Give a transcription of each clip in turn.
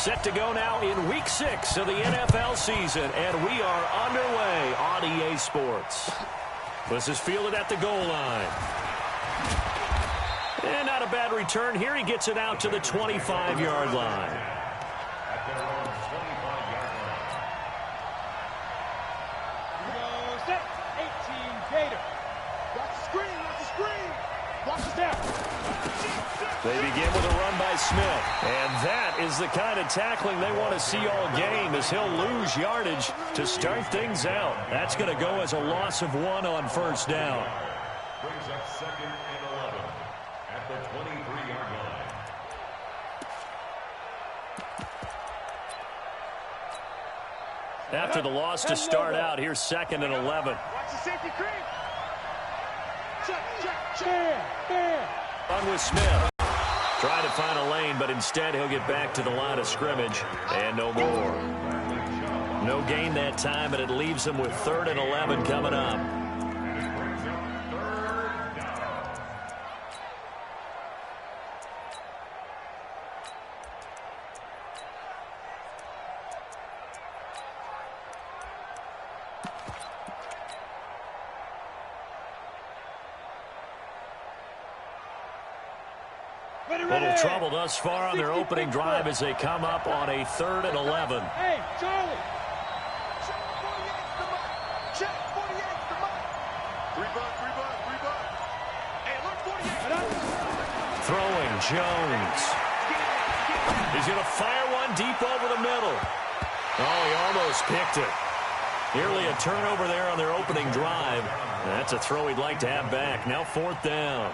Set to go now in Week 6 of the NFL season, and we are underway on EA Sports. This is fielded at the goal line. And not a bad return here. He gets it out to the 25-yard line. They begin with a run by Smith. And that is the kind of tackling they want to see all game, as he'll lose yardage to start things out. That's going to go as a loss of 1 on first down. Brings up 2nd and 11 at the 23-yard line. After the loss to start out, here's 2nd and 11. Watch the safety creep. Check. On with Smith. Try to find a lane, but instead he'll get back to the line of scrimmage, and no more. No gain that time, and it leaves him with 3rd and 11 coming up. Little trouble thus far on their opening drive as they come up on a 3rd and 11. Hey, Charlie. Check 48's the mark. 3 buck. Hey, look, 48. Throwing Jones. He's going to fire one deep over the middle. Oh, he almost picked it. Nearly a turnover there on their opening drive. That's a throw he'd like to have back. Now 4th down.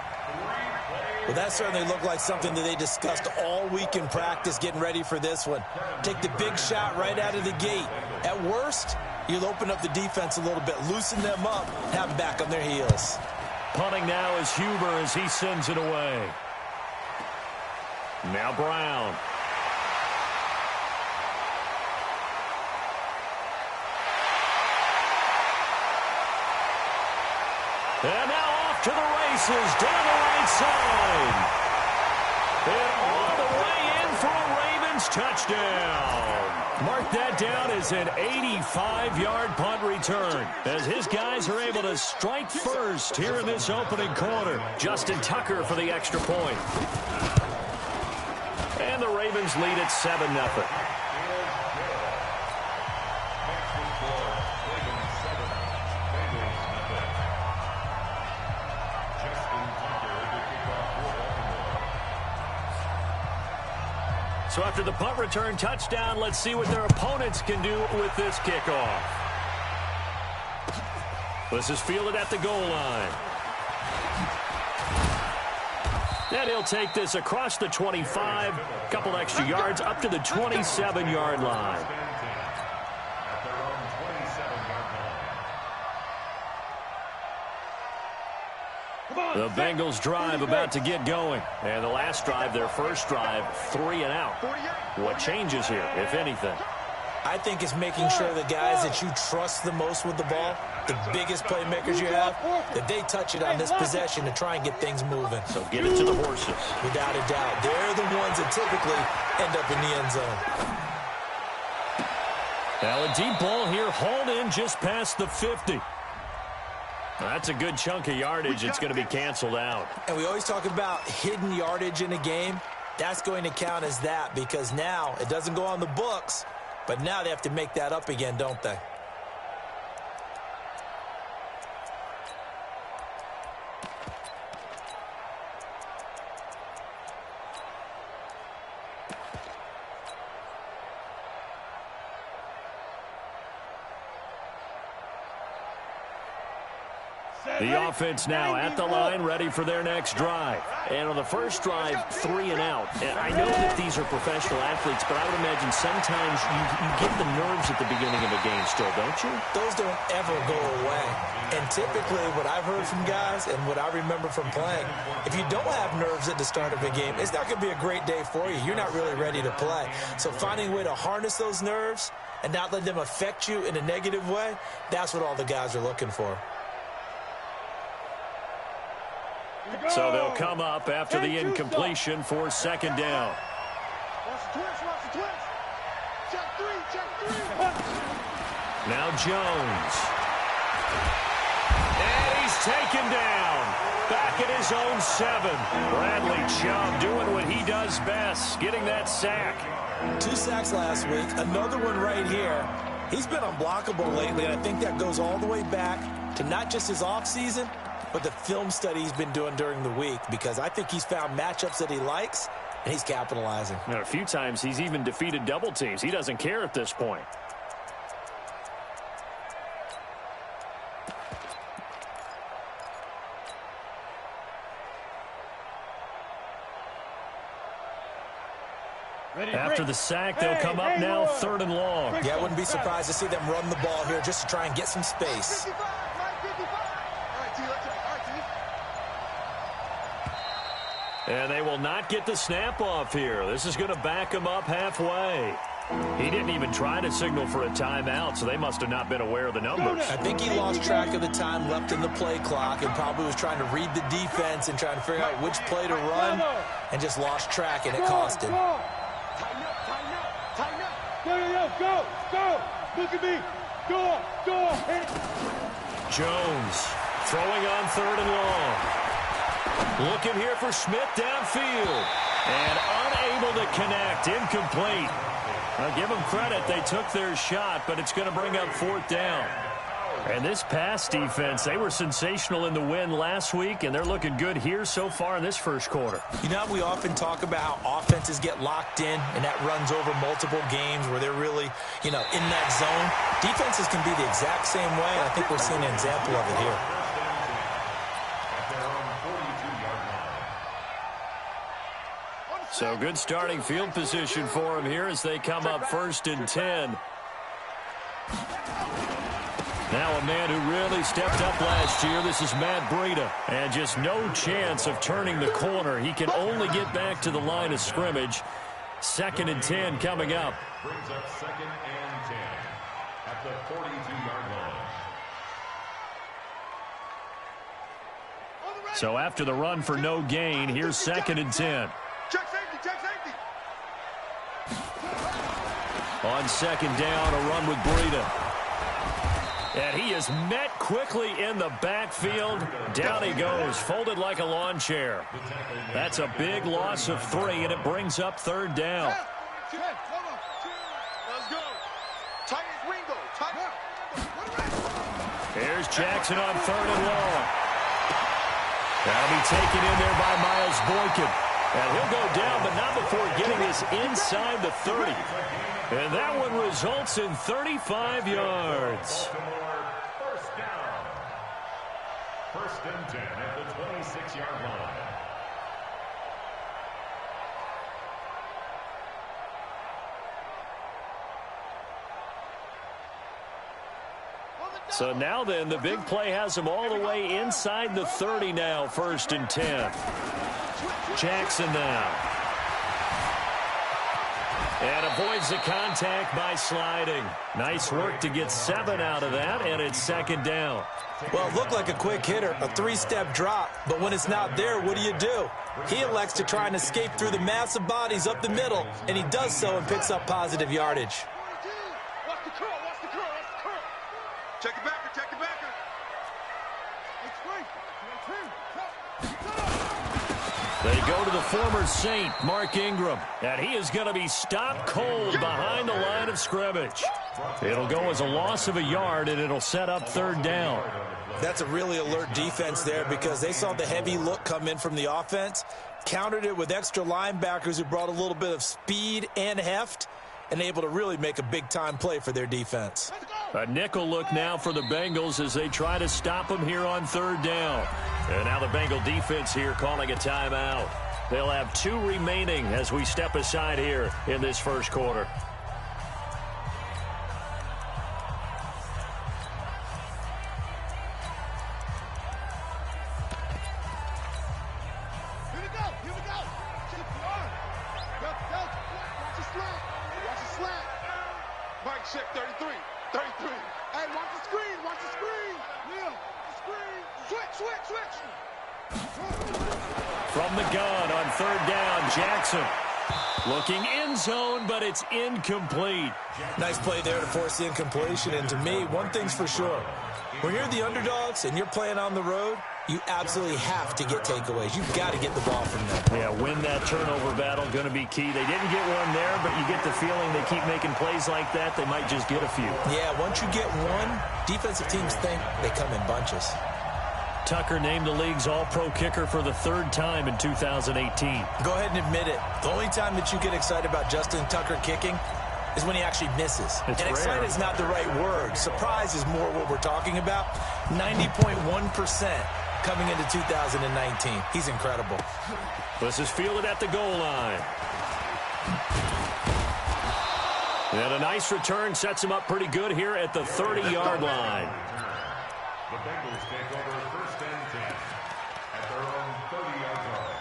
Well, that certainly looked like something that they discussed all week in practice getting ready for this one. Take the big shot right out of the gate. At worst, you'll open up the defense a little bit, loosen them up, have them back on their heels. Punting now is Huber as he sends it away. Now Brown. And now off to the races down the right side. And all the way in for a Ravens touchdown. Mark that down as an 85-yard punt return, as his guys are able to strike first here in this opening quarter. Justin Tucker for the extra point. And the Ravens lead at 7-0. So after the punt return touchdown, let's see what their opponents can do with this kickoff. This is fielded at the goal line. And he'll take this across the 25, a couple extra yards up to the 27-yard line. The Bengals drive about to get going. And the last drive, their first drive, 3 and out. What changes here, if anything? I think it's making sure the guys that you trust the most with the ball, the biggest playmakers you have, that they touch it on this possession to try and get things moving. So get it to the horses. Without a doubt. They're the ones that typically end up in the end zone. Now a deep ball here, hauled in just past the 50. That's a good chunk of yardage. It's going to be canceled out. And we always talk about hidden yardage in a game. That's going to count as that, because now it doesn't go on the books, but now they have to make that up again, don't they? The offense now at the line, ready for their next drive. And on the first drive, 3 and out. And I know that these are professional athletes, but I would imagine sometimes you get the nerves at the beginning of a game still, don't you? Those don't ever go away. And typically what I've heard from guys and what I remember from playing, if you don't have nerves at the start of a game, it's not going to be a great day for you. You're not really ready to play. So finding a way to harness those nerves and not let them affect you in a negative way, that's what all the guys are looking for. So they'll come up after the incompletion for 2nd down. Watch the twist. Check three. Now Jones. And he's taken down. Back at his own 7. Bradley Chubb doing what he does best, getting that sack. 2 sacks last week, another one right here. He's been unblockable lately, and I think that goes all the way back to not just his offseason, but the film study he's been doing during the week, because I think he's found matchups that he likes, and he's capitalizing. And a few times he's even defeated double teams. He doesn't care at this point. After the sack, they'll come up now 3rd and long. Yeah, I wouldn't be surprised to see them run the ball here just to try and get some space. 55. All right, T, let's go. All right, T. And they will not get the snap off here. This is going to back him up halfway. He didn't even try to signal for a timeout, so they must have not been aware of the numbers. I think he lost track of the time left in the play clock and probably was trying to read the defense and trying to figure out which play to run and just lost track, and it cost him. Tighten up. Go. Look at me. Go. Jones throwing on 3rd and long. Looking here for Smith downfield. And unable to connect. Incomplete. I'll give them credit. They took their shot, but it's going to bring up 4th down. And this pass defense, they were sensational in the win last week, and they're looking good here so far in this first quarter. You know, we often talk about how offenses get locked in, and that runs over multiple games where they're really, in that zone. Defenses can be the exact same way, and I think we're seeing an example of it here. So good starting field position for him here as they come up 1st and 10. Now a man who really stepped up last year. This is Matt Breida. And just no chance of turning the corner. He can only get back to the line of scrimmage. 2nd and 10 coming up. Brings up 2nd and 10 at the 42-yard line. So after the run for no gain, here's 2nd and 10. Check safety. On 2nd down, a run with Breida. And he is met quickly in the backfield. Down he goes, folded like a lawn chair. That's a big loss of 3, and it brings up 3rd down. Let's go. Tight as Ringo. Here's Jackson on 3rd and long. That'll be taken in there by Miles Boykin. And he'll go down, but not before getting this inside the 30. And that one results in 35 yards. First down. 1st and 10 at the 26-yard line. So now then, the big play has him all the way inside the 30 now, 1st and 10. Jackson now. And avoids the contact by sliding. Nice work to get 7 out of that, and it's 2nd down. Well, it looked like a quick hitter, a 3-step drop, but when it's not there, what do? He elects to try and escape through the massive bodies up the middle, and he does so and picks up positive yardage. Watch the curl. Check the backer. They go to the former Saint, Mark Ingram, and he is going to be stopped cold behind the line of scrimmage. It'll go as a loss of a yard, and it'll set up 3rd down. That's a really alert defense there because they saw the heavy look come in from the offense, countered it with extra linebackers who brought a little bit of speed and heft, and able to really make a big-time play for their defense. A nickel look now for the Bengals as they try to stop him here on 3rd down. And now the Bengal defense here calling a timeout. They'll have 2 remaining as we step aside here in this first quarter. Here we go. Keep the arm. Go. Watch the slap. Mike, check 33. Hey, watch the screen. Yeah, the screen. Switch. From the gun on 3rd down, Jackson. Looking end zone, but it's incomplete. Nice play there to force the incompletion. And to me, one thing's for sure. When you're the underdogs and you're playing on the road, you absolutely have to get takeaways. You've got to get the ball from them. Yeah, win that turnover battle, going to be key. They didn't get one there, but you get the feeling they keep making plays like that, they might just get a few. Yeah, once you get one, defensive teams think they come in bunches. Tucker named the league's all-pro kicker for the third time in 2018. Go ahead and admit it. The only time that you get excited about Justin Tucker kicking is when he actually misses. It's and rare. excited is not the right word. Surprise is more what we're talking about. 90.1% coming into 2019. He's incredible. This is fielded at the goal line. And a nice return sets him up pretty good here at the 30-yard line. The Bengals take over first and 10 at their own 30-yard line.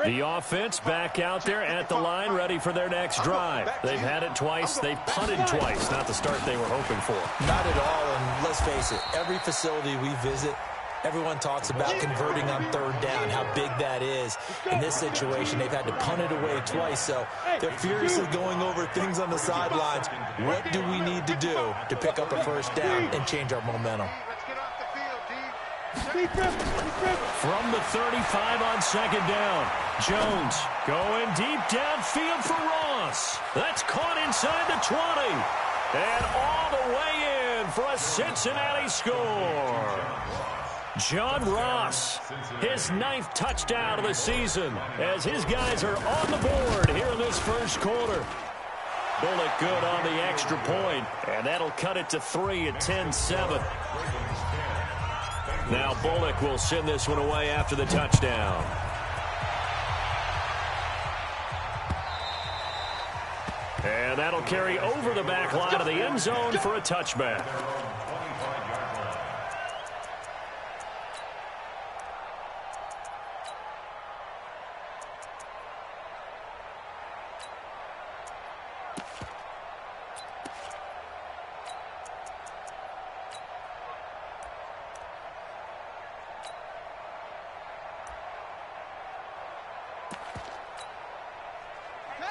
The offense back out there at the line, ready for their next drive. They've had it twice. They've punted twice. Not the start they were hoping for. Not at all, and let's face it, every facility we visit, everyone talks about converting on third down, how big that is. In this situation, they've had to punt it away twice, so they're furiously going over things on the sidelines. What do we need to do to pick up a first down and change our momentum? From the 35 on second down, Jones going deep downfield for Ross. That's caught inside the 20. And all the way in for a Cincinnati score. John Ross, his 9th touchdown of the season, as his guys are on the board here in this first quarter. Bullock good on the extra point, and that'll cut it to 3 at 10-7. Now Bullock will send this one away after the touchdown. And that'll carry over the back line of the end zone for a touchback.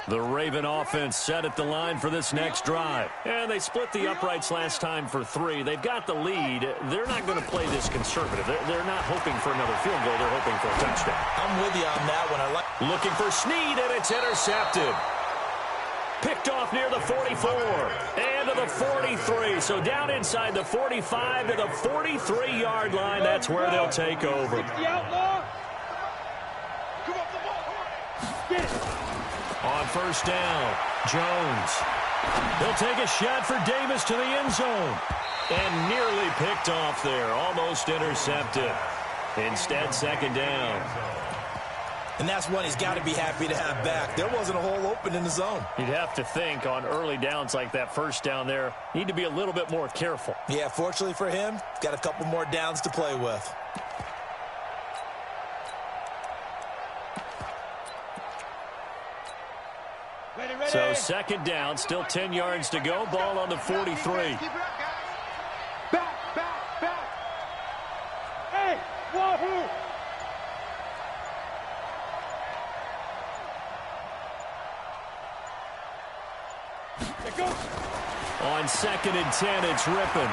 The Raven offense set at the line for this next drive. And they split the uprights last time for 3. They've got the lead. They're not going to play this conservative. They're not hoping for another field goal. They're hoping for a touchdown. I'm with you on that one. Looking for Snead, and it's intercepted. Picked off near the 44 and to the 43. So down inside the 45 to the 43-yard line. That's where they'll take over. On first down, Jones. He'll take a shot for Davis to the end zone. And nearly picked off there. Almost intercepted. Instead, second down. And that's one he's got to be happy to have back. There wasn't a hole open in the zone. You'd have to think on early downs like that first down there, need to be a little bit more careful. Yeah, fortunately for him, got a couple more downs to play with. So second down, still 10 yards to go. Ball on the 43. Back. Hey, wahoo! On second and 10, it's Rippon.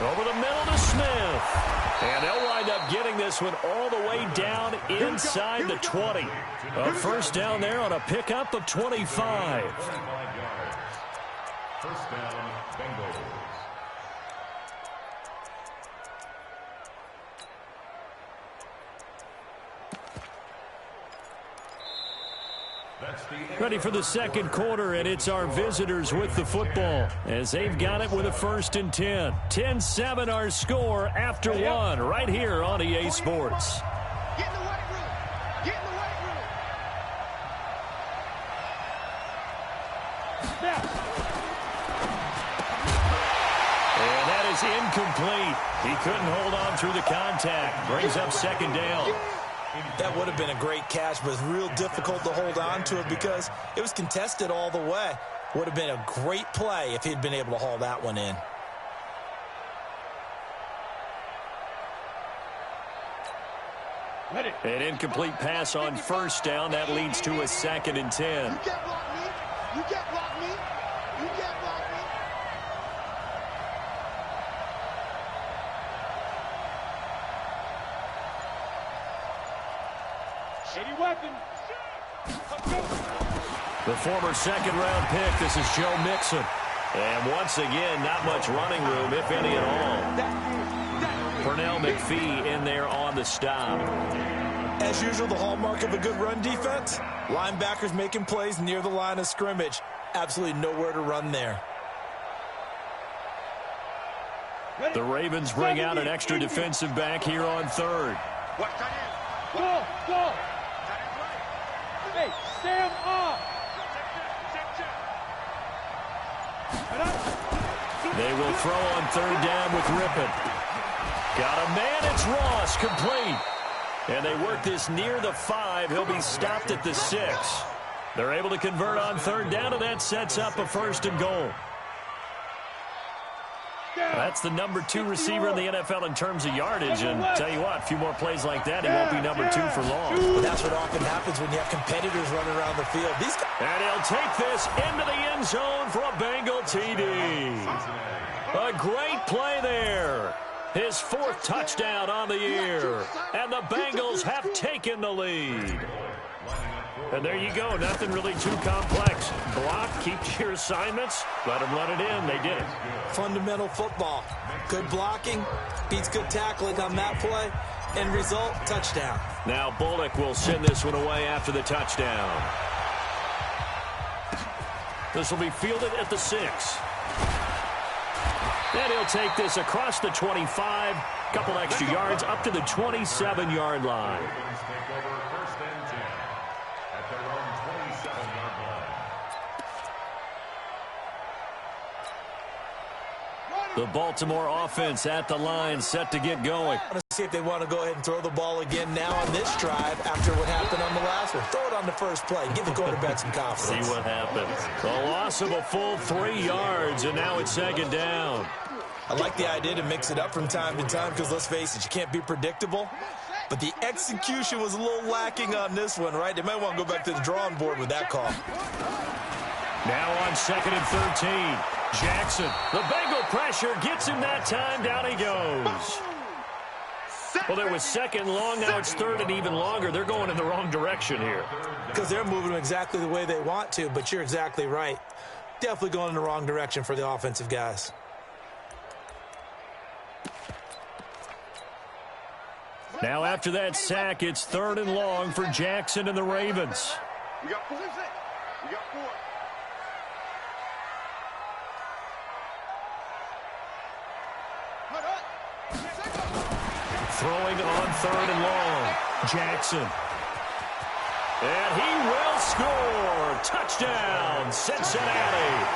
Over the middle to Smith. And they'll wind up getting this one all the way down inside the 20. A first down there on a pickup of 25. First down, Bengals. Ready for the second quarter, and it's our visitors with the football as they've got it with a first and 10. 10-7 our score after one right here on EA Sports. Get in the weight room. Get in the weight room. And that is incomplete. He couldn't hold on through the contact. Brings up second down. That would have been a great catch, but it's real difficult to hold on to it because it was contested all the way. Would have been a great play if he'd been able to haul that one in. An incomplete pass on first down. That leads to a 2nd and 10. You can't block me. You can't block me. You can't block me. Any weapon. The former 2nd-round pick, this is Joe Mixon. And once again, not much running room, if any at all. Pernell McPhee in there on the stop. As usual, the hallmark of a good run defense, linebackers making plays near the line of scrimmage. Absolutely nowhere to run there. The Ravens bring out an extra defensive back here on 3rd. Go. Hey, Sam off. They will throw on 3rd down with Rippon. Got a man, it's Ross, complete. And they work this near the 5. He'll be stopped at the 6. They're able to convert on 3rd down, and that sets up a 1st and goal. That's the number 2 receiver in the NFL in terms of yardage. And tell you what, a few more plays like that, he won't be number 2 for long. But that's what often happens when you have competitors running around the field. These guys. And he'll take this into the end zone for a Bengal TD. A great play there. His 4th touchdown on the year. And the Bengals have taken the lead. And there you go. Nothing really too complex. Block, keep to your assignments. Let them run it in. They did it. Fundamental football. Good blocking beats good tackling on that play. End result, touchdown. Now Bullock will send this one away after the touchdown. This will be fielded at the 6. And he'll take this across the 25. Couple extra yards up to the 27-yard line. The Baltimore offense at the line, set to get going. Let's see if they want to go ahead and throw the ball again now on this drive after what happened on the last one. Throw it on the first play. Give the quarterback some confidence. See what happens. A loss of a full 3 yards, and now it's 2nd down. I like the idea to mix it up from time to time because, let's face it, you can't be predictable. But the execution was a little lacking on this one, right? They might want to go back to the drawing board with that call. Now on 2nd and 13. Jackson, the Bengal pressure gets him that time. Down he goes. Well, there was 2nd long. Now it's 3rd and even longer. They're going in the wrong direction here. Because they're moving them exactly the way they want to, but you're exactly right. Definitely going in the wrong direction for the offensive guys. Now after that sack, it's 3rd and long for Jackson and the Ravens. We got 4. We got 4. Throwing on 3rd and long. Jackson. And he will score. Touchdown, Cincinnati.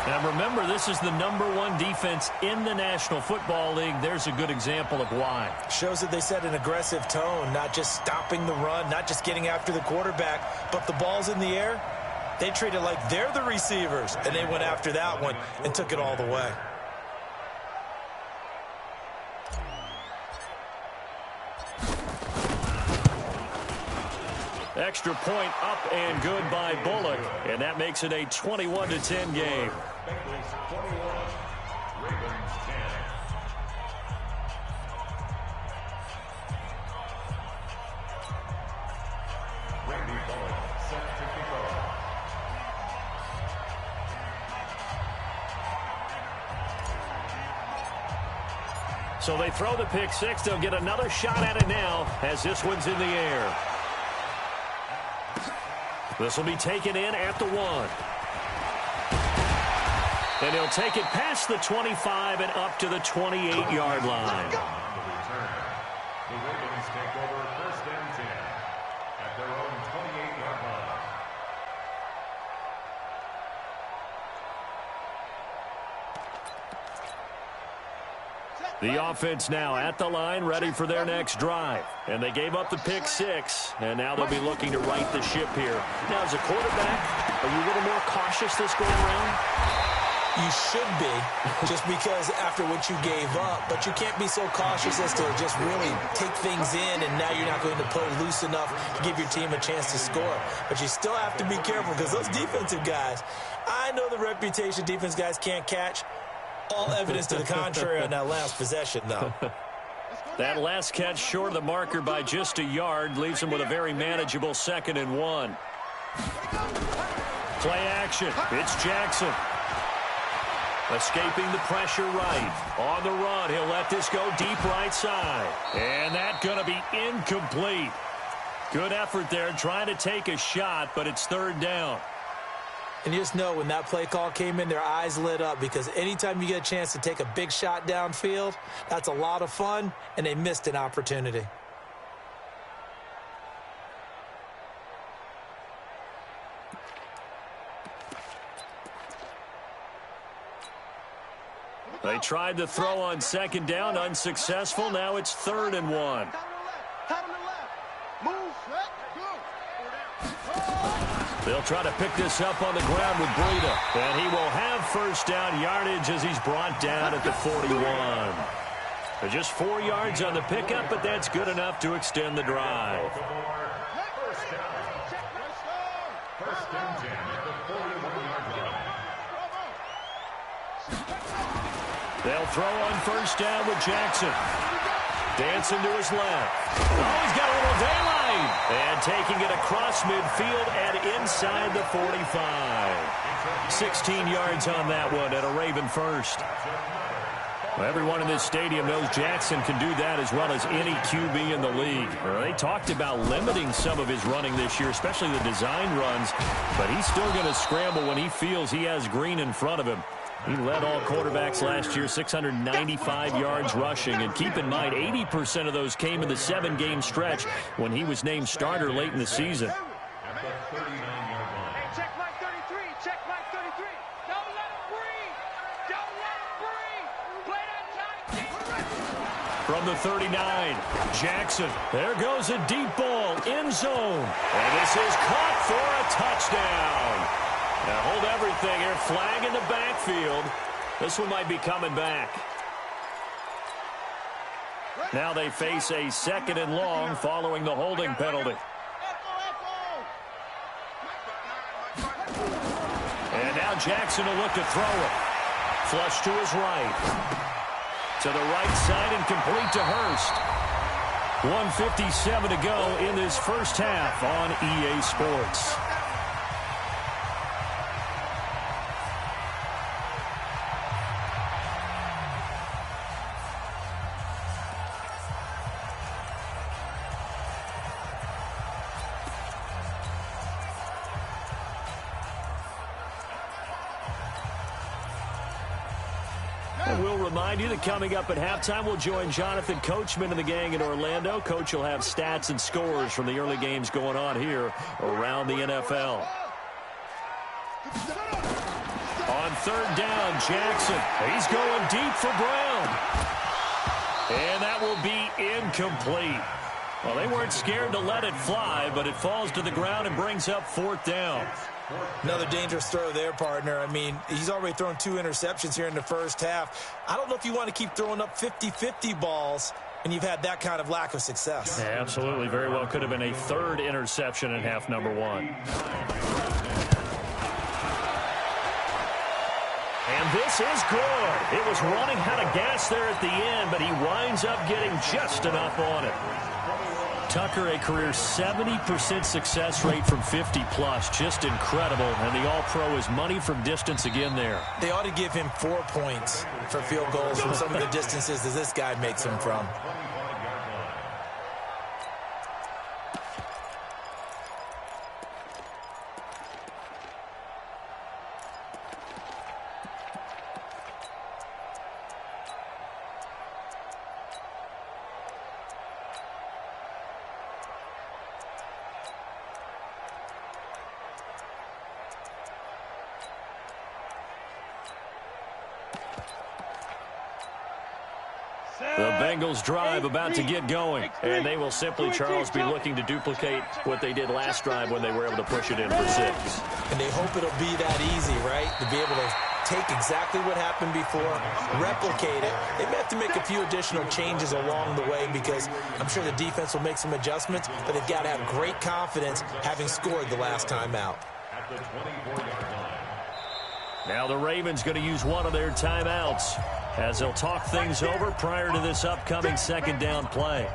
Now remember, this is the number 1 defense in the National Football League. There's a good example of why. Shows that they set an aggressive tone, not just stopping the run, not just getting after the quarterback, but the ball's in the air. They treat it like they're the receivers, and they went after that one and took it all the way. Extra point up and good by Bullock, and that makes it a 21-10 game. Bengals 21, Ravens 10. Randy Bullock set to kick off. So they throw the pick 6. They'll get another shot at it now as this one's in the air. This will be taken in at the 1. And he'll take it past the 25 and up to the 28-yard line. The Ravens take over 1st and 10 at their own 28-yard line. The offense now at the line, ready for their next drive. And they gave up the pick 6, and now they'll be looking to right the ship here. Now, as a quarterback, are you a little more cautious this go around? You should be, just because after what you gave up. But you can't be so cautious as to just really take things in, and now you're not going to play loose enough to give your team a chance to score. But you still have to be careful, because those defensive guys, I know the reputation defense guys can't catch. All evidence to the contrary on that last possession, though. That last catch short of the marker by just a yard leaves him with a very manageable 2nd and 1. Play action. It's Jackson. Escaping the pressure right. On the run, he'll let this go deep right side. And that's going to be incomplete. Good effort there trying to take a shot, but it's 3rd down. And you just know when that play call came in, their eyes lit up, because anytime you get a chance to take a big shot downfield, that's a lot of fun, and they missed an opportunity. They tried to throw on 2nd down, unsuccessful. Now it's 3rd and 1. They'll try to pick this up on the ground with Breida. And he will have 1st down yardage as he's brought down at the 41. They're just 4 yards on the pickup, but that's good enough to extend the drive. First and 10 at the 41-yard line. They'll throw on 1st down with Jackson. Dancing to his left. Oh, he's got a little daylight. And taking it across midfield and inside the 45. 16 yards on that one at a Raven first. Well, everyone in this stadium knows Jackson can do that as well as any QB in the league. They talked about limiting some of his running this year, especially the design runs. But he's still going to scramble when he feels he has green in front of him. He led all quarterbacks last year, 695 yards rushing. And keep in mind, 80% of those came in the 7-game stretch when he was named starter late in the season. At the 39-yard line. Hey, check Mike 33. Check Mike 33. Don't let him breathe. Don't let him breathe. Play that tight. From the 39, Jackson. There goes a deep ball, end zone. And this is caught for a touchdown. Now hold everything here. Flag in the backfield. This one might be coming back. Now they face a 2nd and long following the holding penalty. And now Jackson will look to throw it. Flush to his right. To the right side and complete to Hurst. 1:57 to go in this first half on EA Sports. And we'll remind you that coming up at halftime, we'll join Jonathan Coachman and the gang in Orlando. Coach will have stats and scores from the early games going on here around the NFL. On 3rd down, Jackson. He's going deep for Brown. And that will be incomplete. Well, they weren't scared to let it fly, but it falls to the ground and brings up 4th down. Another dangerous throw there, partner. I mean, he's already thrown 2 interceptions here in the first half. I don't know if you want to keep throwing up 50-50 balls and you've had that kind of lack of success. Yeah, absolutely. Very well could have been a 3rd interception in half number 1. And this is good. It was running out of gas there at the end, but he winds up getting just enough on it. Tucker, a career 70% success rate from 50-plus. Just incredible. And the All-Pro is money from distance again there. They ought to give him 4 points for field goals from some of the distances that this guy makes them from. The Bengals drive about to get going. And they will simply, Charles, be looking to duplicate what they did last drive when they were able to push it in for 6. And they hope it'll be that easy, right? To be able to take exactly what happened before, replicate it. They may have to make a few additional changes along the way because I'm sure the defense will make some adjustments, but they've got to have great confidence having scored the last time out. At the 24-yard line. Now the Ravens going to use one of their timeouts as they'll talk things over prior to this upcoming second down play.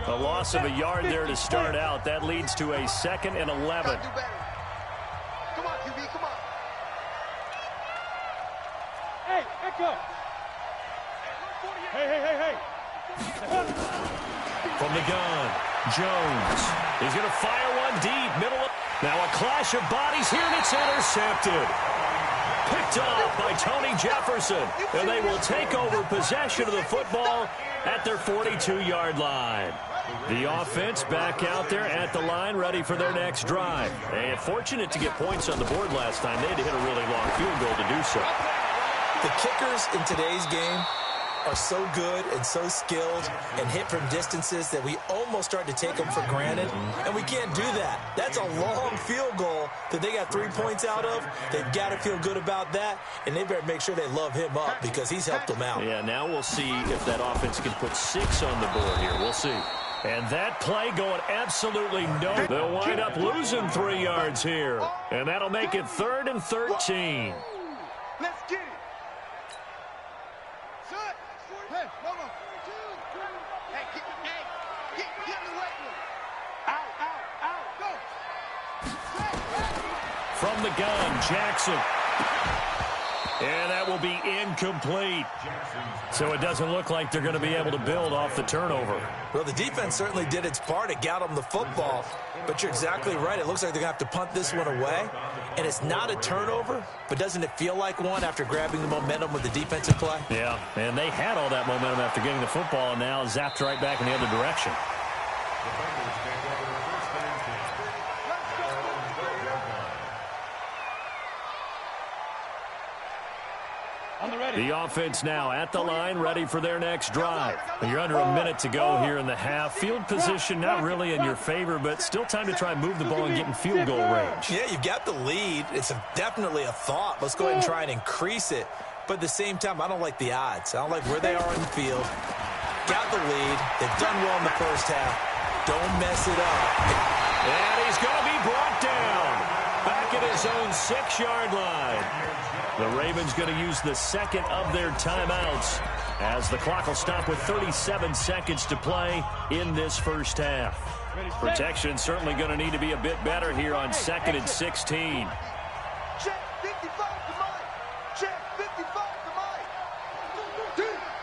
A loss of a yard there to start out. That leads to a 2nd and 11. Come on, QB, come on. Hey, echo. Hey. From the gun, Jones. He's going to fire one deep, middle of... Now a clash of bodies here, and it's intercepted. Picked off by Tony Jefferson. And they will take over possession of the football at their 42-yard line. The offense back out there at the line, ready for their next drive. And fortunate to get points on the board last time. They had to hit a really long field goal to do so. The kickers in today's game are so good and so skilled and hit from distances that we almost start to take them for granted, and we can't do that. That's a long field goal that they got 3 points out of. They've got to feel good about that, and they better make sure they love him up because he's helped them out. Yeah, now we'll see if that offense can put 6 on the board here. We'll see. And that play going absolutely nowhere. They'll wind up losing 3 yards here, and that'll make it 3rd and 13. Let's get it. Hey, no. Hey, get the right one. Out, go. From the gun, Jackson. And that will be incomplete. So it doesn't look like they're going to be able to build off the turnover. Well, the defense certainly did its part. It got them the football. But you're exactly right. It looks like they're going to have to punt this one away. And it's not a turnover, but doesn't it feel like one after grabbing the momentum with the defensive play? Yeah, and they had all that momentum after getting the football and now zapped right back in the other direction. Defenders take over 1st and 10. On the ready. The offense now at the line, ready for their next drive. You're under a minute to go here in the half. Field position not really in your favor, but still time to try and move the ball and get in field goal range. Yeah, you've got the lead. It's definitely a thought. Let's go ahead and try and increase it. But at the same time, I don't like the odds. I don't like where they are in the field. Got the lead. They've done well in the first half. Don't mess it up. And he's going to be brought down back at his own 6-yard line. The Ravens going to use the 2nd of their timeouts as the clock will stop with 37 seconds to play in this first half. Protection certainly going to need to be a bit better here on 2nd and 16. Check 55 to Mike. Check 55 to Mike.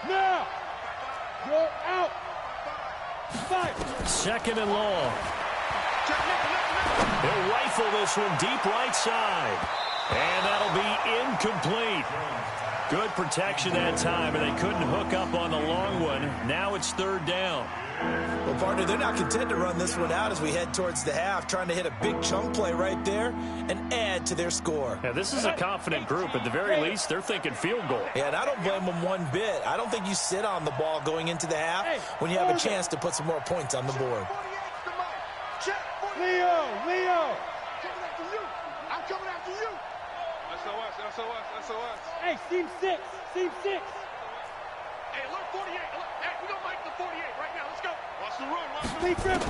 Now. You're out. 5. 2nd and long. He'll rifle this one deep right side. And that'll be incomplete. Good protection that time, and they couldn't hook up on the long one. Now it's 3rd down. Well, partner, they're not content to run this one out as we head towards the half, trying to hit a big chunk play right there and add to their score. Now, this is a confident group. At the very least, they're thinking field goal. Yeah, and I don't blame them one bit. I don't think you sit on the ball going into the half when you have a chance to put some more points on the board. Leo. I'm coming after you. SOS. Hey, seam 6. Hey, look, 48. Hey, we gonna make the 48 right now. Let's go. Watch the run. Big grip.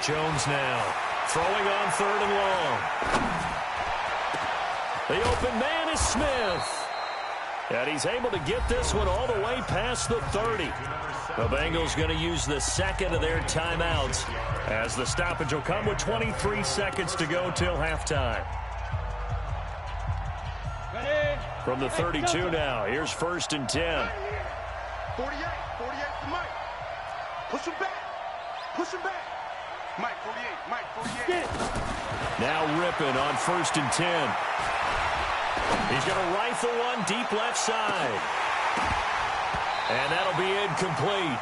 Jones now throwing on 3rd and long. The open man is Smith. And he's able to get this one all the way past the 30. The Bengals going to use the 2nd of their timeouts as the stoppage will come with 23 seconds to go till halftime. From the 32 now, here's 1st and 10. 48 to Mike. Push him back. Mike, 48. Now Rippon on 1st and 10. He's going to rifle one deep left side. And that'll be incomplete.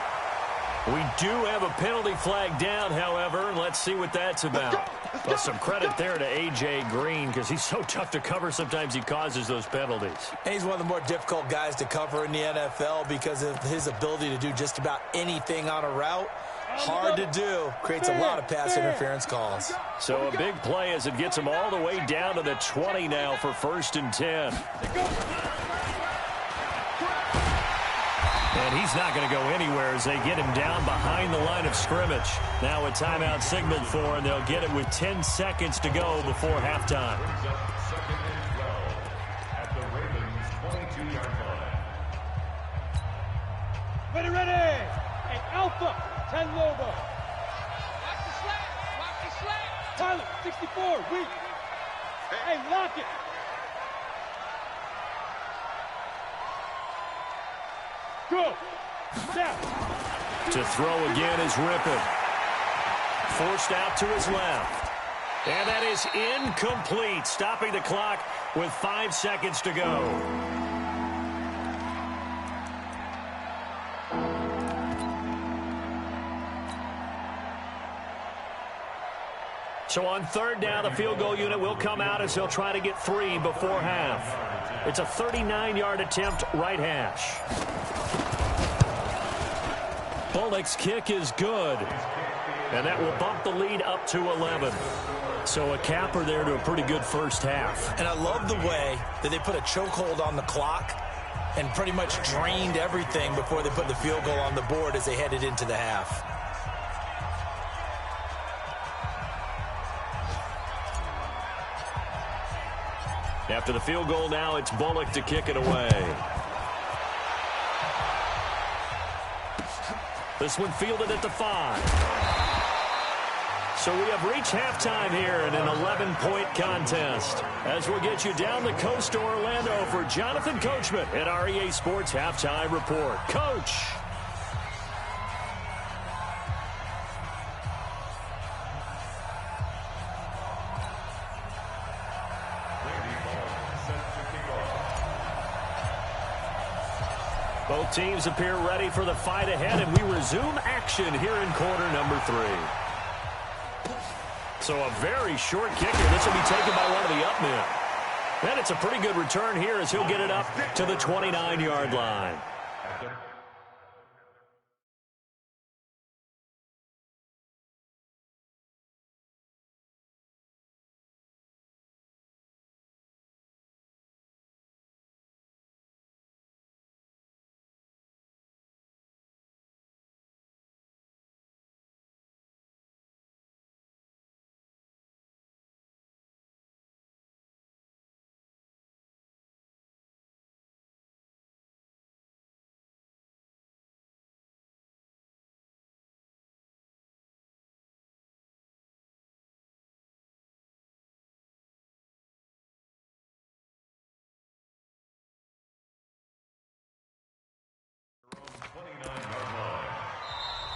We do have a penalty flag down, however. Let's see what that's about. Well, some credit there to A.J. Green because he's so tough to cover. Sometimes he causes those penalties. And he's one of the more difficult guys to cover in the NFL because of his ability to do just about anything on a route. Hard to do. Creates a lot of pass interference calls. So a big play as it gets them all the way down to the 20 now for 1st and 10. And he's not going to go anywhere as they get him down behind the line of scrimmage. Now a timeout signaled for, and they'll get it with 10 seconds to go before halftime. Second and 12 at the Ravens 22-yard line. Ready. Hey, Alpha, 10 Lobo. Watch the slant. Pilot, 64, weak. Hey, lock it. Go. Down. To throw again is Rippon. Forced out to his left. And that is incomplete, stopping the clock with 5 seconds to go. So on 3rd down, the field goal unit will come out as they'll try to get 3 before half. It's a 39-yard attempt, right hash. Bullock's kick is good. And that will bump the lead up to 11. So a capper there to a pretty good first half. And I love the way that they put a chokehold on the clock and pretty much drained everything before they put the field goal on the board as they headed into the half. After the field goal now, it's Bullock to kick it away. This one fielded at the 5. So we have reached halftime here in an 11-point contest. As we'll get you down the coast to Orlando for Jonathan Coachman at our EA Sports Halftime Report. Coach. Both teams appear ready for the fight ahead, and we resume action here in quarter number 3. So a very short kicker. This will be taken by one of the up men. And it's a pretty good return here as he'll get it up to the 29-yard line.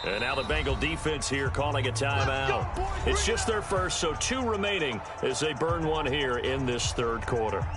And now the Bengal defense here calling a timeout. It's just their first, so 2 remaining as they burn one here in this 3rd quarter.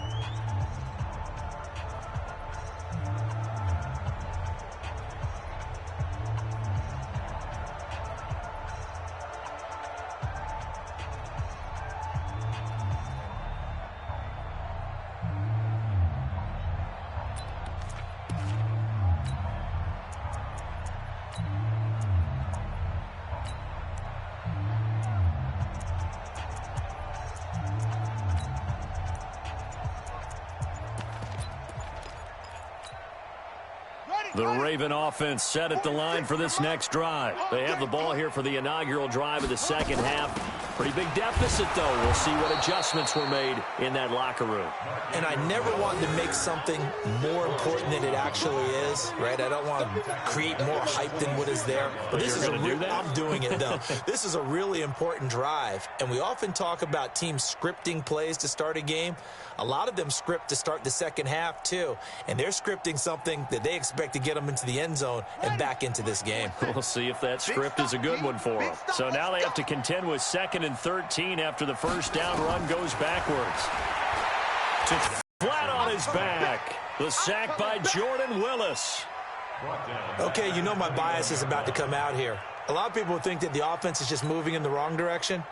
The Raven offense set at the line for this next drive. They have the ball here for the inaugural drive of the second half. Pretty big deficit, though. We'll see what adjustments were made in that locker room. And I never want to make something more important than it actually is, right? I don't want to create more hype than what is there. But this is I'm doing it, though. This is a really important drive. And we often talk about teams scripting plays to start a game. A lot of them script to start the second half, too. And they're scripting something that they expect to get them into the end zone and back into this game. We'll see if that script is a good one for them. So now they have to contend with 2nd and 13 after the first down run goes backwards. Flat on his back. The sack by Jordan Willis. Okay, you know my bias is about to come out here. A lot of people think that the offense is just moving in the wrong direction.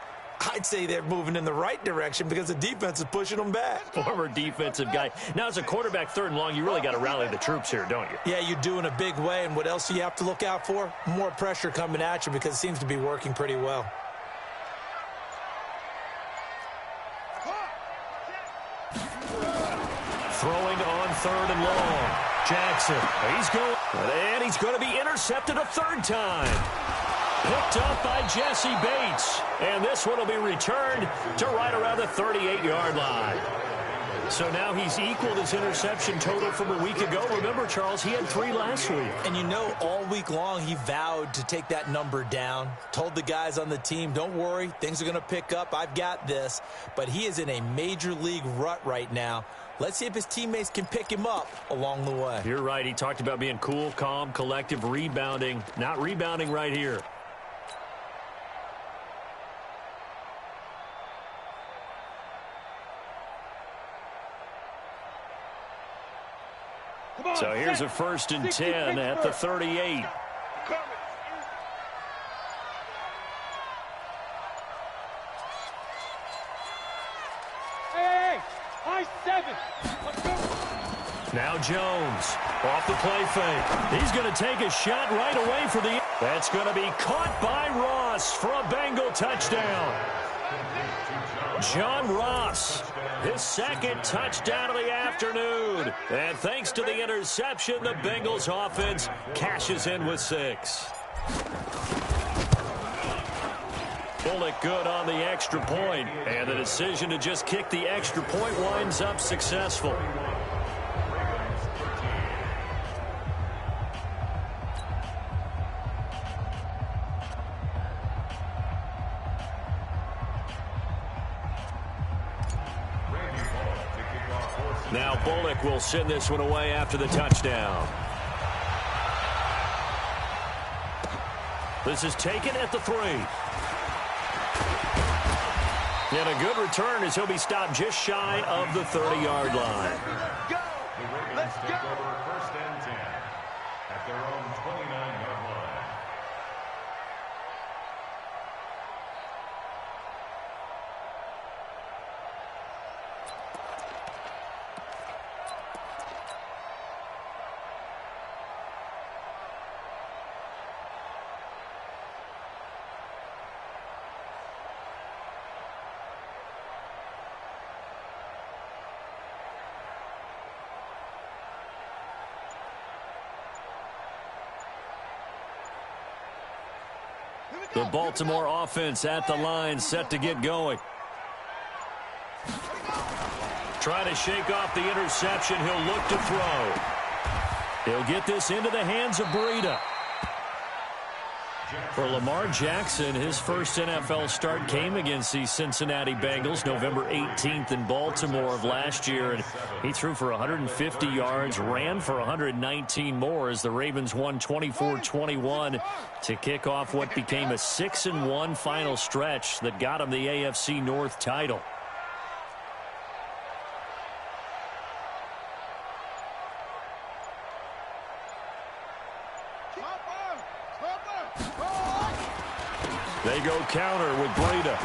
I'd say they're moving in the right direction because the defense is pushing them back. Former defensive guy. Now, as a quarterback, 3rd and long, you really got to rally the troops here, don't you? Yeah, you do in a big way. And what else do you have to look out for? More pressure coming at you because it seems to be working pretty well. Throwing on 3rd and long. Jackson. He's going to be intercepted a 3rd time. Picked up by Jesse Bates. And this one will be returned to right around the 38-yard line. So now he's equaled his interception total from a week ago. Remember, Charles, he had 3 last week. And you know, all week long he vowed to take that number down. Told the guys on the team, don't worry, things are going to pick up. I've got this. But he is in a major league rut right now. Let's see if his teammates can pick him up along the way. You're right. He talked about being cool, calm, collective, rebounding. Not rebounding right here. So here's a 1st and 10 at the 38. Hey, high 7. Now Jones off the play fake. He's going to take a shot right away for the... That's going to be caught by Ross for a Bengal touchdown. John Ross, his 2nd touchdown of the afternoon. And thanks to the interception, the Bengals offense cashes in with 6. Bullock good on the extra point, and the decision to just kick the extra point winds up successful. Now Bullock will send this one away after the touchdown. This is taken at the 3. And a good return as he'll be stopped just shy of the 30-yard line. The Ravens take over 1st and 10 at their own 29-yard line. The Baltimore offense at the line, set to get going. Trying to shake off the interception. He'll look to throw. He'll get this into the hands of Breida. For Lamar Jackson, his first NFL start came against the Cincinnati Bengals November 18th in Baltimore of last year. And he threw for 150 yards, ran for 119 more as the Ravens won 24-21 to kick off what became a 6-1 final stretch that got him the AFC North title. They go counter with Breida.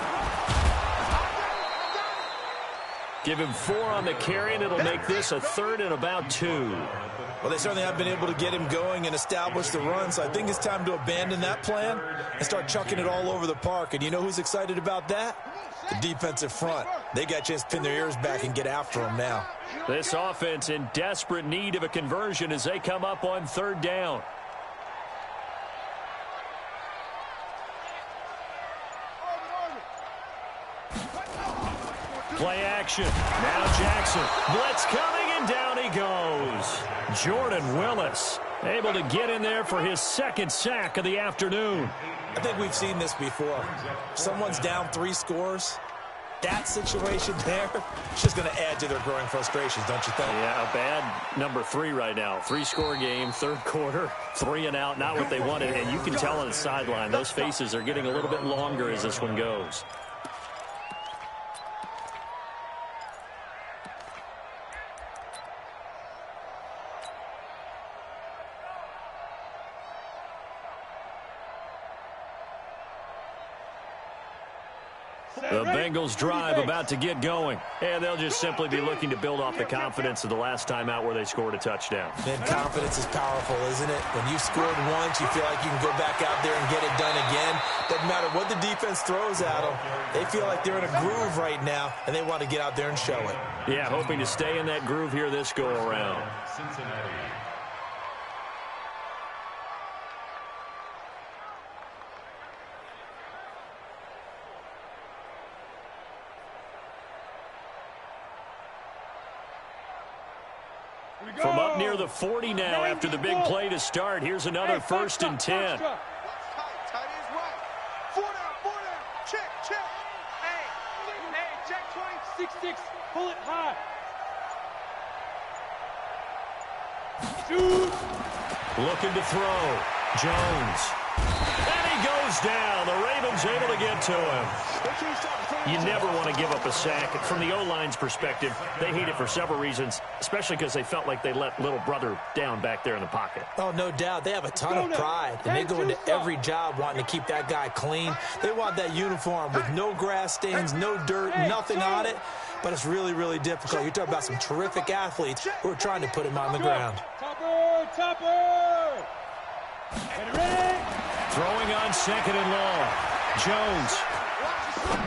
Give him 4 on the carry, and it'll make this a 3rd and about 2. Well, they certainly have been able to get him going and establish the run, so I think it's time to abandon that plan and start chucking it all over the park. And you know who's excited about that? The defensive front. They got a chance to pin their ears back and get after him now. This offense in desperate need of a conversion as they come up on 3rd down. Play action. Now Jackson. Blitz coming, and down he goes. Jordan Willis able to get in there for his 2nd sack of the afternoon. I think we've seen this before. Someone's down 3 scores. That situation there, it's just going to add to their growing frustrations, don't you think? Yeah, a bad number 3 right now. 3-score game, 3rd quarter, 3 and out, not what they wanted. And you can tell on the sideline, those faces are getting a little bit longer as this one goes. The Bengals drive about to get going, and they'll just simply be looking to build off the confidence of the last time out where they scored a touchdown. Man, confidence is powerful, isn't it? When you scored once, you feel like you can go back out there and get it done again. Doesn't matter what the defense throws at them. They feel like they're in a groove right now, and they want to get out there and show it. Yeah, hoping to stay in that groove here this go-around. Cincinnati. From up near the 40 now after the big play to start. Here's another 1st and 10. Tight ends right. 4 down. Check. Hey, check 6-6, pull it high. Shoot. Looking to throw. Jones. And he goes down. The Ravens able to get to him. You never want to give up a sack. From the O-line's perspective, they hate it for several reasons, especially because they felt like they let little brother down back there in the pocket. Oh, no doubt. They have a ton of pride, and they go into every job wanting to keep that guy clean. They want that uniform with no grass stains, no dirt, nothing on it. But it's really, really difficult. You're talking about some terrific athletes who are trying to put him on the ground. Topper! Get ready! Throwing on 2nd and long. Jones.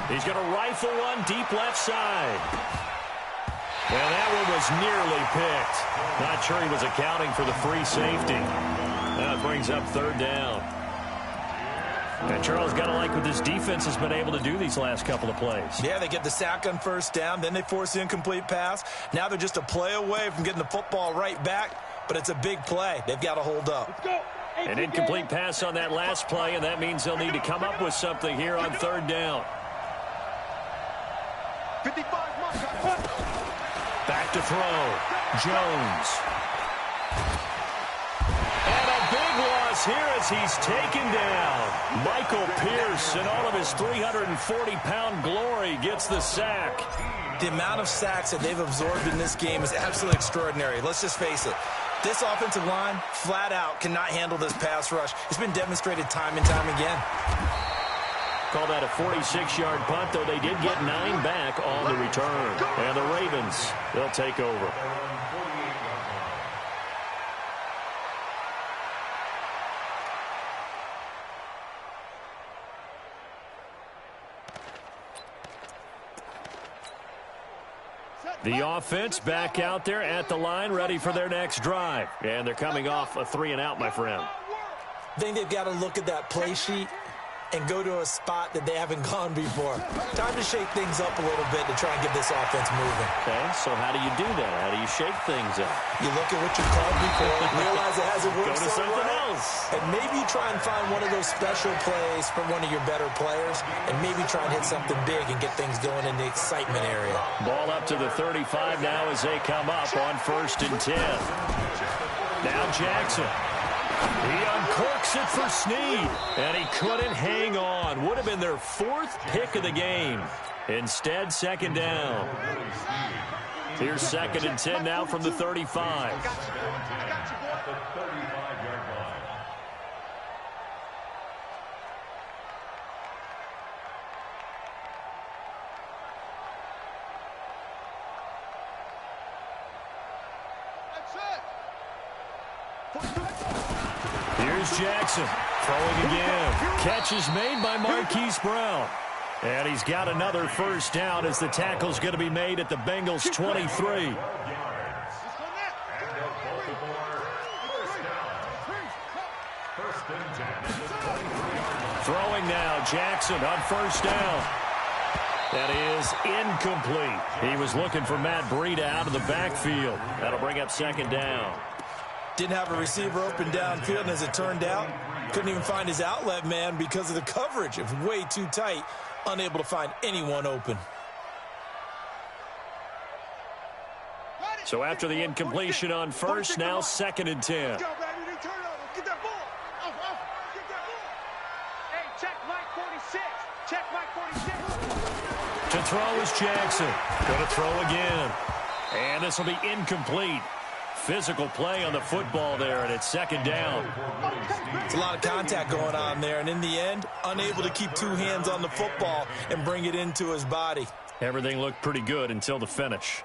He's going to rifle one deep left side. And that one was nearly picked. Not sure he was accounting for the free safety. That brings up 3rd down. And Charles, got to like what this defense has been able to do these last couple of plays. Yeah, they get the sack on 1st down, then they force the incomplete pass. Now they're just a play away from getting the football right back, but it's a big play. They've got to hold up. Let's go. An incomplete pass on that last play, and that means they'll need to come up with something here on 3rd down. 55 mark. Back to throw. Jones. And a big loss here as he's taken down. Michael Pierce, in all of his 340-pound glory, gets the sack. The amount of sacks that they've absorbed in this game is absolutely extraordinary. Let's just face it. This offensive line, flat out, cannot handle this pass rush. It's been demonstrated time and time again. Call that a 46-yard punt, though they did get 9 back on the return. And the Ravens, they'll take over. The offense back out there at the line, ready for their next drive. And they're coming off a 3-and-out, my friend. I think they've got to look at that play sheet and go to a spot that they haven't gone before. Time to shake things up a little bit to try and get this offense moving. Okay, so how do you do that? How do you shake things up? You look at what you've called before, realize it hasn't worked Go to something else. And maybe try and find one of those special plays from one of your better players, and maybe try and hit something big and get things going in the excitement area. Ball up to the 35 now as they come up on 1st and 10. Now Jackson. He uncorks it for Snead, and he couldn't hang on. Would have been their 4th pick of the game. Instead, 2nd down. Here's 2nd and 10 now from the 35. Here's Jackson throwing again. Catch is made by Marquise Brown. And he's got another 1st down as the tackle's going to be made at the Bengals 23. Throwing now, Jackson on 1st down. That is incomplete. He was looking for Matt Breida out of the backfield. That'll bring up 2nd down. Didn't have a receiver open downfield, and as it turned out, couldn't even find his outlet man because of the coverage. It was way too tight, unable to find anyone open. So after the incompletion on 1st, now 2nd and 10. To throw is Jackson. Going to throw again. And this will be incomplete. physical play on the football there, and it's second down. It's a lot of contact going on there, and in the end, unable to keep two hands on the football and bring it into his body. Everything looked pretty good until the finish.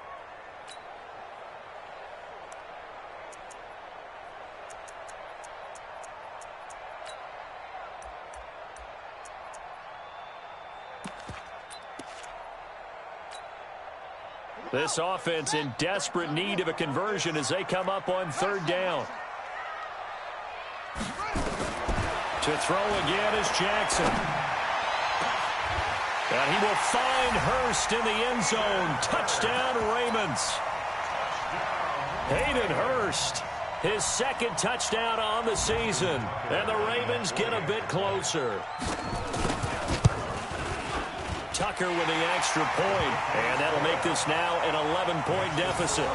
This offense in desperate need of a conversion as they come up on third down. To throw again is Jackson. And he will find Hurst in the end zone. Touchdown, Ravens. Hayden Hurst, his second touchdown on the season. And the Ravens get a bit closer. Tucker with the extra point, and that'll make this now an 11-point deficit.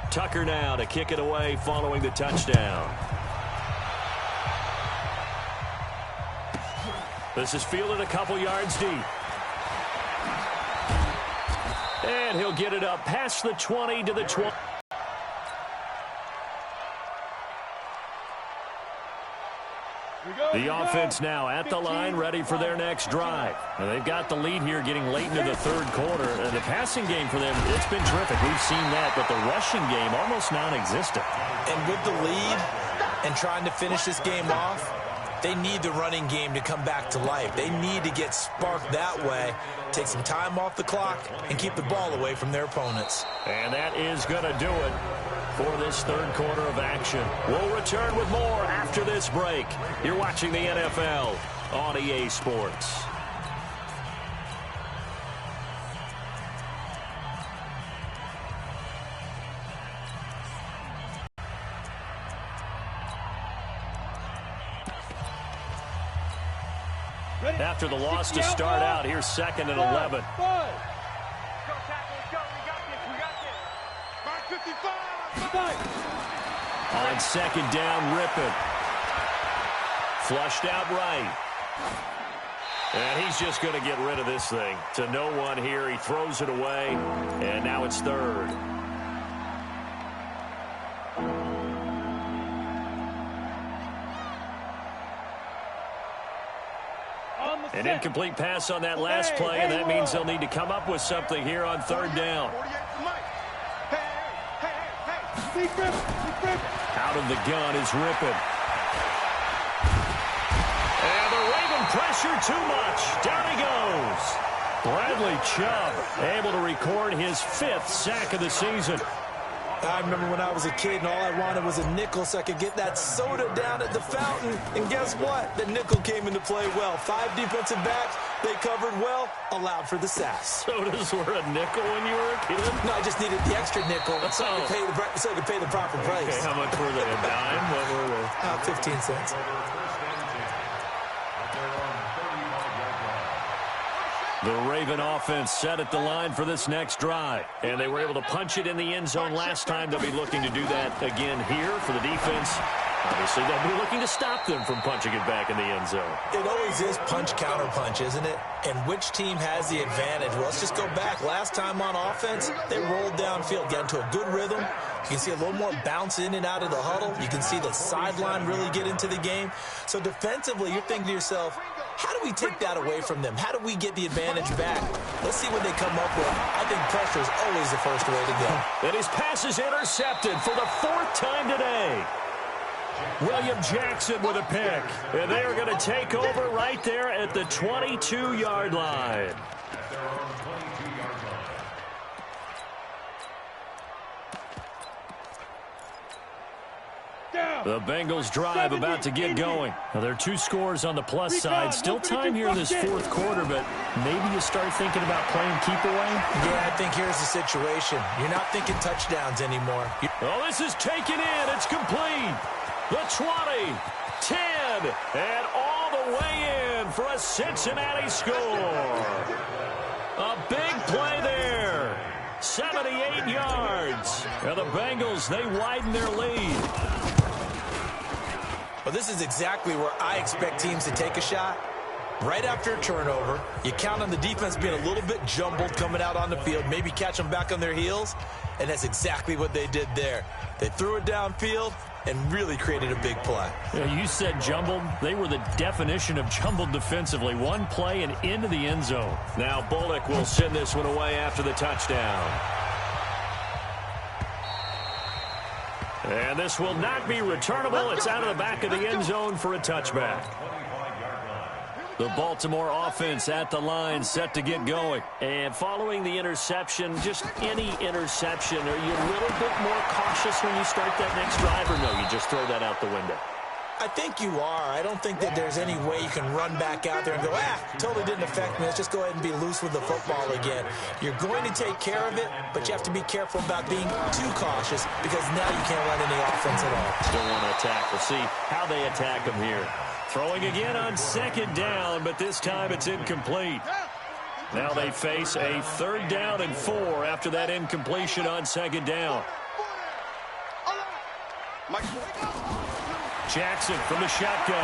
Tucker now to kick it away following the touchdown. This is fielded a couple yards deep. And he'll get it up past the 20 to the 20. The offense now at the line, ready for their next drive. Now they've got the lead here getting late into the third quarter. And the passing game for them, it's been terrific. We've seen that, but the rushing game almost non-existent. And with the lead and trying to finish this game off, they need the running game to come back to life. They need to get sparked that way, take some time off the clock, and keep the ball away from their opponents. And that is going to do it for this third quarter of action. We'll return with more after this break. You're watching the NFL on EA Sports. After the loss to start out, here's second and 11. On second down, Rippon. Flushed out right. And he's just going to get rid of this thing. To no one here. He throws it away. And now it's third. An incomplete pass on that last play, and that means they'll need to come up with something here on third down. Out of the gun is Rippon. And the Raven pressure too much. Down he goes. Bradley Chubb able to record his 5th sack of the season. I remember when I was a kid and all I wanted was a nickel so I could get that soda down at the fountain. And guess what? The nickel came into play well. 5 defensive backs, they covered well, allowed for the sass. Sodas were a nickel when you were a kid? No, I just needed the extra nickel so I could pay the proper price. Okay, how much were they? A dime? What were they? 15 cents. The Raven offense set at the line for this next drive. And they were able to punch it in the end zone last time. They'll be looking to do that again here for the defense. Obviously, they'll be looking to stop them from punching it back in the end zone. It always is punch-counter-punch, isn't it? And which team has the advantage? Well, let's just go back. Last time on offense, they rolled downfield, got into a good rhythm. You can see a little more bounce in and out of the huddle. You can see the sideline really get into the game. So defensively, you're thinking to yourself, how do we take that away from them? How do we get the advantage back? Let's see what they come up with. I think pressure is always the first way to go. And his pass is intercepted for the 4th time today. William Jackson with a pick. And they are going to take over right there at the 22-yard line. The Bengals drive about to get going. Now, there are 2 scores on the plus side. Still time here in this 4th quarter, but maybe you start thinking about playing keep away? Yeah, I think here's the situation. You're not thinking touchdowns anymore. Oh, this is taken in. It's complete. The 20, 10, and all the way in touchdown for a Cincinnati score. A big play there. 78 yards. And the Bengals, they widen their lead. Well, this is exactly where I expect teams to take a shot. Right after a turnover, you count on the defense being a little bit jumbled coming out on the field, maybe catch them back on their heels, and that's exactly what they did there. They threw it downfield and really created a big play. Yeah, you said jumbled. They were the definition of jumbled defensively. One play and into the end zone. Now Bullock will send this one away after the touchdown. And this will not be returnable. It's out of the back of the end zone for a touchback. The Baltimore offense at the line, set to get going. And following the interception, just any interception, are you a little bit more cautious when you start that next drive, or no, you just throw that out the window? I think you are. I don't think that there's any way you can run back out there and go, totally didn't affect me. Let's just go ahead and be loose with the football again. You're going to take care of it, but you have to be careful about being too cautious because now you can't run any offense at all. Still want to attack. We'll see how they attack them here. Throwing again on second down, but this time it's incomplete. Now they face a 3rd down and 4 after that incompletion on second down. Jackson from the shotgun.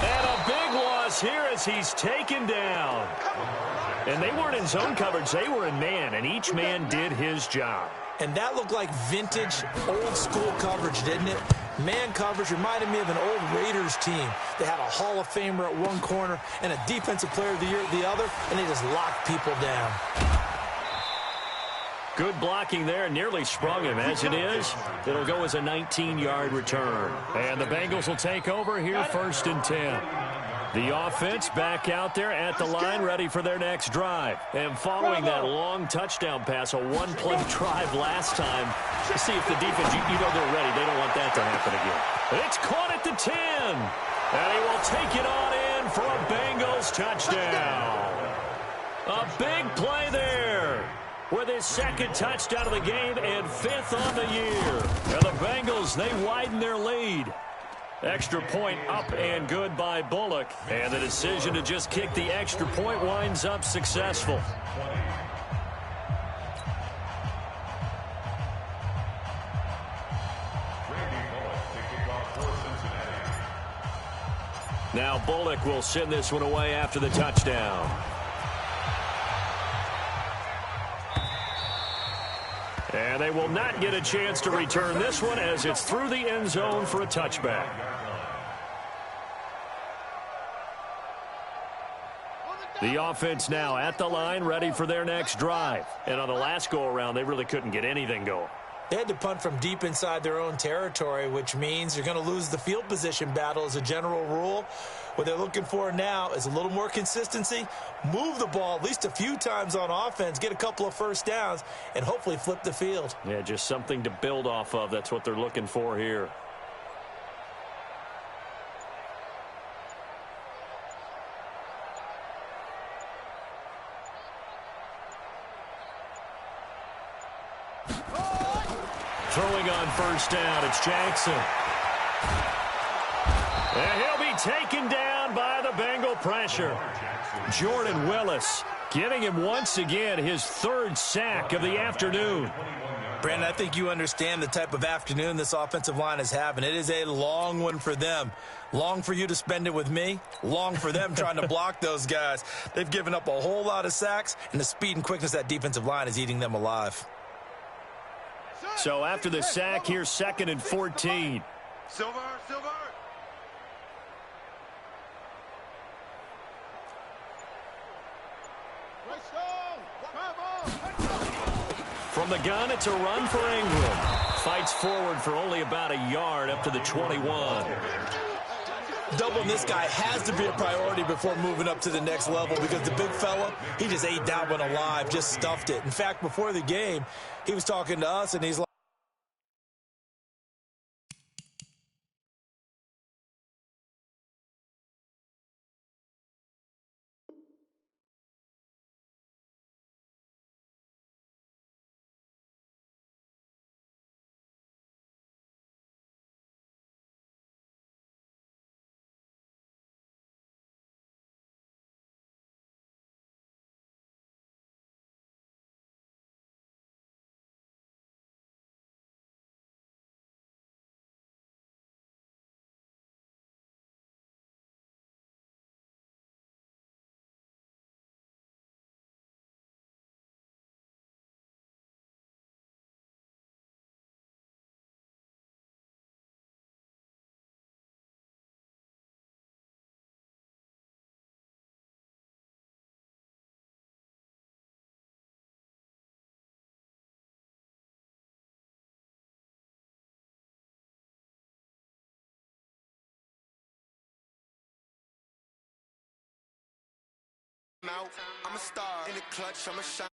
And a big loss here as he's taken down. And they weren't in zone coverage. They were in man, and each man did his job. And that looked like vintage, old-school coverage, didn't it? Man coverage reminded me of an old Raiders team. They had a Hall of Famer at one corner and a Defensive Player of the Year at the other, and they just locked people down. Good blocking there, nearly sprung him. As it is, it'll go as a 19-yard return. And the Bengals will take over here 1st and 10. The offense back out there at the line, ready for their next drive. And following that long touchdown pass, a one-play drive last time, to see if the defense, you know they're ready. They don't want that to happen again. It's caught at the 10. And he will take it on in for a Bengals touchdown. A big play there with his 2nd touchdown of the game and 5th on the year. And the Bengals, they widen their lead. Extra point up and good by Bullock. And the decision to just kick the extra point winds up successful. Now Bullock will send this one away after the touchdown. And they will not get a chance to return this one as it's through the end zone for a touchback. The offense now at the line, ready for their next drive. And on the last go-around, they really couldn't get anything going. They had to punt from deep inside their own territory, which means you're going to lose the field position battle as a general rule. What they're looking for now is a little more consistency, move the ball at least a few times on offense, get a couple of first downs, and hopefully flip the field. Yeah, just something to build off of. That's what they're looking for here. Throwing on 1st down, it's Jackson. And he'll be taken down by the Bengal pressure. Jordan Willis giving him once again his 3rd sack of the afternoon. Brandon, I think you understand the type of afternoon this offensive line is having. It is a long one for them. Long for you to spend it with me. Long for them trying to block those guys. They've given up a whole lot of sacks, and the speed and quickness of that defensive line is eating them alive. So after the sack, here's 2nd and 14. Silver. From the gun, it's a run for Ingram. Fights forward for only about a yard up to the 21. Doubling this guy has to be a priority before moving up to the next level because the big fella, he just ate that one alive, just stuffed it. In fact, before the game, he was talking to us, and he's like, I'm a star in the clutch, I'm a shot.